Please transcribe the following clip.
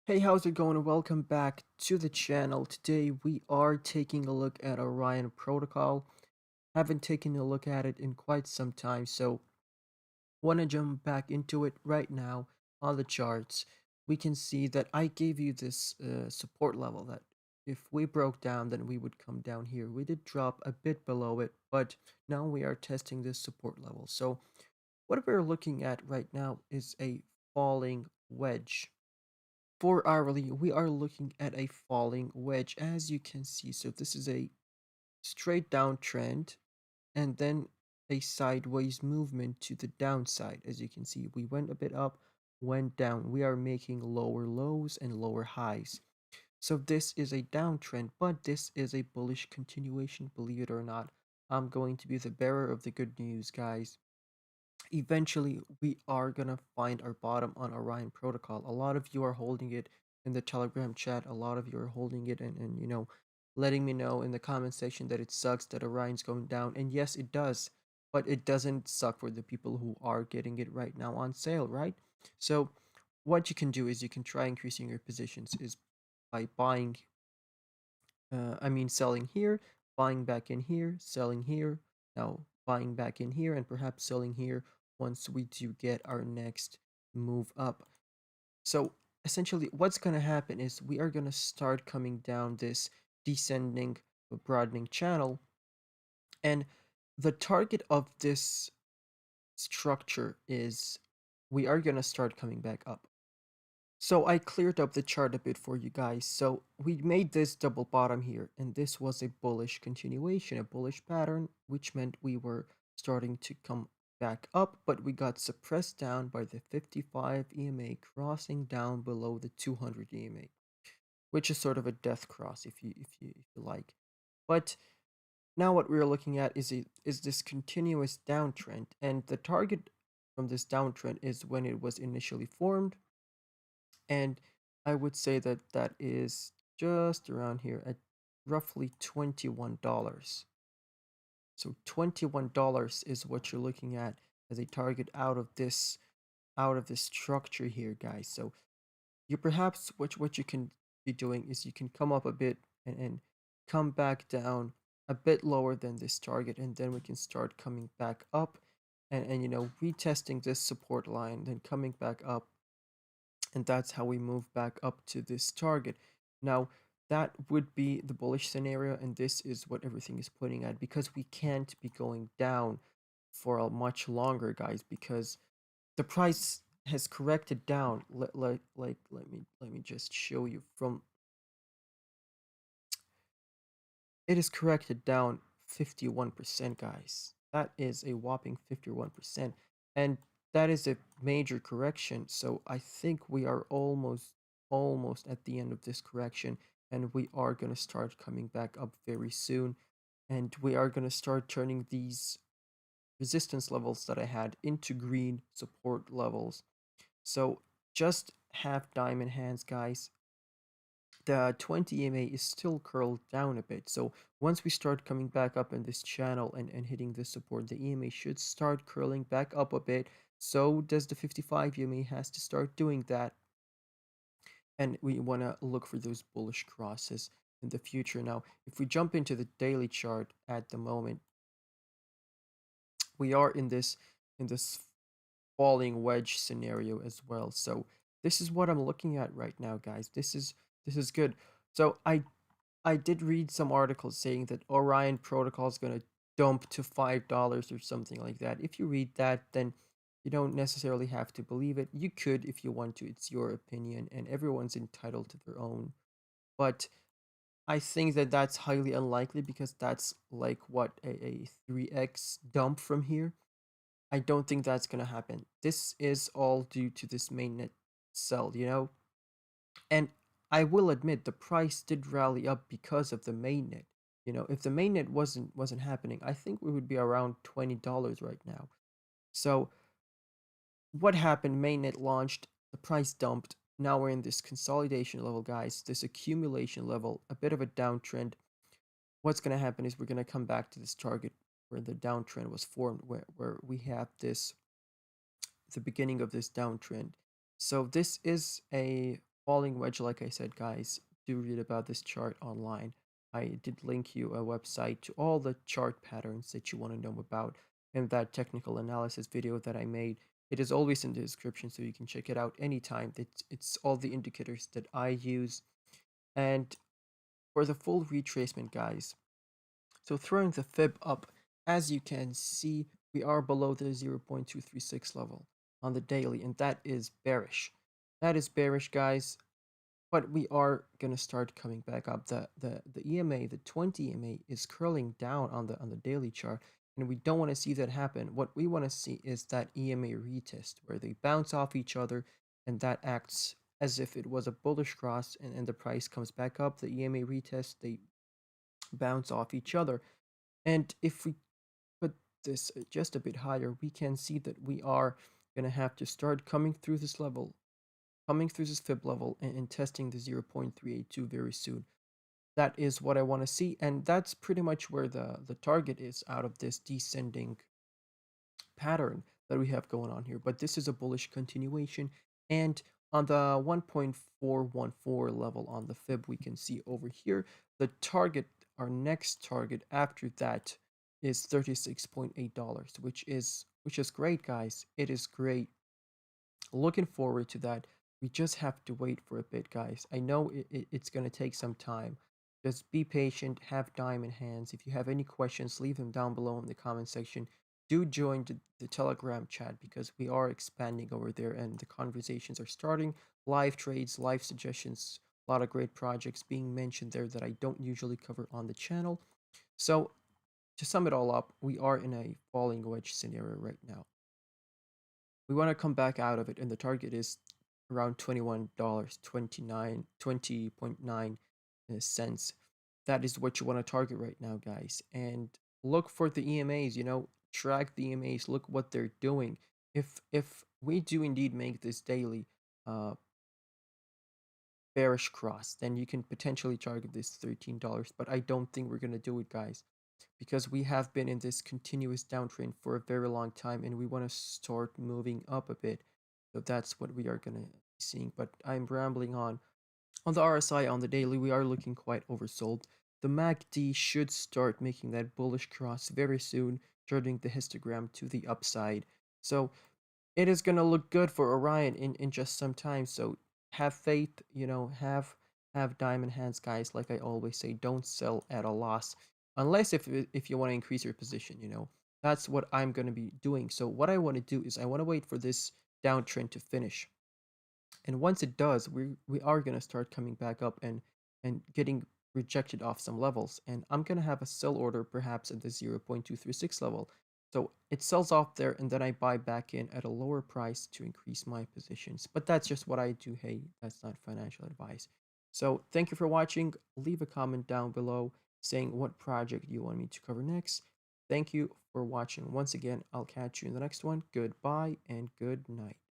Hey, how's it going? Welcome back to the channel. Today we are taking a look at Orion Protocol. Haven't taken a look at it in quite some time, so want to jump back into it right now on the charts. We can see that I gave you this support level that if we broke down, then we would come down here. We did drop a bit below it, but now we are testing this support level. So what we're looking at right now is a falling wedge. For hourly, we are looking at a falling wedge, as you can see. So this is a straight down trend and then a sideways movement to the downside. As you can see, we went a bit up, went down. We are making lower lows and lower highs. So this is a downtrend, but this is a bullish continuation, believe it or not. I'm going to be the bearer of the good news, guys. Eventually we are gonna find our bottom on Orion Protocol. A lot of you are holding it in the Telegram chat. A lot of you are holding it and letting me know in the comment section that it sucks that Orion's going down. And yes, it does, but it doesn't suck for the people who are getting it right now on sale, right? So what you can do is you can try increasing your positions is by buying selling here, buying back in here, selling here, now buying back in here, and perhaps selling here once we do get our next move up. So essentially, what's going to happen is we are going to start coming down this descending, broadening channel, and the target of this structure is we are going to start coming back up. So I cleared up the chart a bit for you guys. So we made this double bottom here, and this was a bullish continuation, a bullish pattern, which meant we were starting to come back up, but we got suppressed down by the 55 EMA crossing down below the 200 EMA, which is sort of a death cross if you like. But now what we're looking at is this continuous downtrend, and the target from this downtrend is when it was initially formed, and I would say that that is just around here at roughly $21. So $21 is what you're looking at as a target out of this structure here, guys. So you perhaps what you can be doing is you can come up a bit and come back down a bit lower than this target, and then we can start coming back up and retesting this support line, then coming back up, and that's how we move back up to this target. Now, that would be the bullish scenario, and this is what everything is pointing at, because we can't be going down for a much longer, guys, because the price has corrected down. Let me just show you from it is corrected down 51%, guys. That is a whopping 51%. And that is a major correction. So I think we are almost at the end of this correction, and we are going to start coming back up very soon. And we are going to start turning these resistance levels that I had into green support levels. So just have diamond hands, guys. The 20 EMA is still curled down a bit. So once we start coming back up in this channel and hitting this support, the EMA should start curling back up a bit. So does the 55 EMA has to start doing that. And we want to look for those bullish crosses in the future. Now, if we jump into the daily chart at the moment, we are in this falling wedge scenario as well. So this is what I'm looking at right now, guys. This is good. So I did read some articles saying that Orion Protocol is going to dump to $5 or something like that. If you read that, then you don't necessarily have to believe it. You could if you want to. It's your opinion, and everyone's entitled to their own. But I think that that's highly unlikely, because that's like what a 3x dump from here. I don't think that's going to happen. This is all due to this mainnet sell. And I will admit the price did rally up because of the mainnet. If the mainnet wasn't happening, I think we would be around $20 right now. So what happened? Mainnet launched, the price dumped. Now we're in this consolidation level, guys. This accumulation level, a bit of a downtrend. What's going to happen is we're going to come back to this target where the downtrend was formed, where we have this the beginning of this downtrend. So this is a falling wedge, like I said, guys, do read about this chart online. I did link you a website to all the chart patterns that you want to know about, and that technical analysis video that I made. It is always in the description, so you can check it out anytime. It's all the indicators that I use. And for the full retracement, guys, so throwing the fib up, as you can see, we are below the 0.236 level on the daily, and that is bearish. That is bearish, guys, but we are gonna start coming back up. The EMA, the 20 EMA, is curling down on the daily chart, and we don't want to see that happen. What we want to see is that EMA retest where they bounce off each other, and that acts as if it was a bullish cross, and the price comes back up. The EMA retest, they bounce off each other, and if we put this just a bit higher, we can see that we are gonna have to start coming through this level, coming through this fib level, and testing the 0.382 very soon. That is what I want to see, and that's pretty much where the target is out of this descending pattern that we have going on here. But this is a bullish continuation, and on the 1.414 level on the fib, we can see over here the target, our next target after that, is $36.8, which is great, guys. It is great. Looking forward to that. We just have to wait for a bit, guys. I know it's going to take some time. Just be patient, have time in hands. If you have any questions, leave them down below in the comment section. Do join the Telegram chat because we are expanding over there and the conversations are starting. Live trades, live suggestions, a lot of great projects being mentioned there that I don't usually cover on the channel. So, to sum it all up, we are in a falling wedge scenario right now. We want to come back out of it, and the target is around $21, 20.9 cents. That is what you want to target right now, guys. And look for the EMAs, track the EMAs, look what they're doing. If we do indeed make this daily uh bearish cross, then you can potentially target this $13, but I don't think we're gonna do it, guys, because we have been in this continuous downtrend for a very long time and we want to start moving up a bit. So that's what we are going to be seeing. But I'm rambling on. On the RSI on the daily, we are looking quite oversold. The MACD should start making that bullish cross very soon, turning the histogram to the upside. So it is gonna look good for Orion in just some time. So have faith, have diamond hands, guys. Like I always say, don't sell at a loss, unless if you want to increase your position. That's what I'm gonna be doing. So what I want to do is I want to wait for this downtrend to finish. And once it does, we are gonna start coming back up and getting rejected off some levels. And I'm gonna have a sell order perhaps at the 0.236 level. So it sells off there, and then I buy back in at a lower price to increase my positions. But that's just what I do. Hey, that's not financial advice. So thank you for watching. Leave a comment down below saying what project you want me to cover next. Thank you for watching once again. I'll catch you in the next one. Goodbye and good night.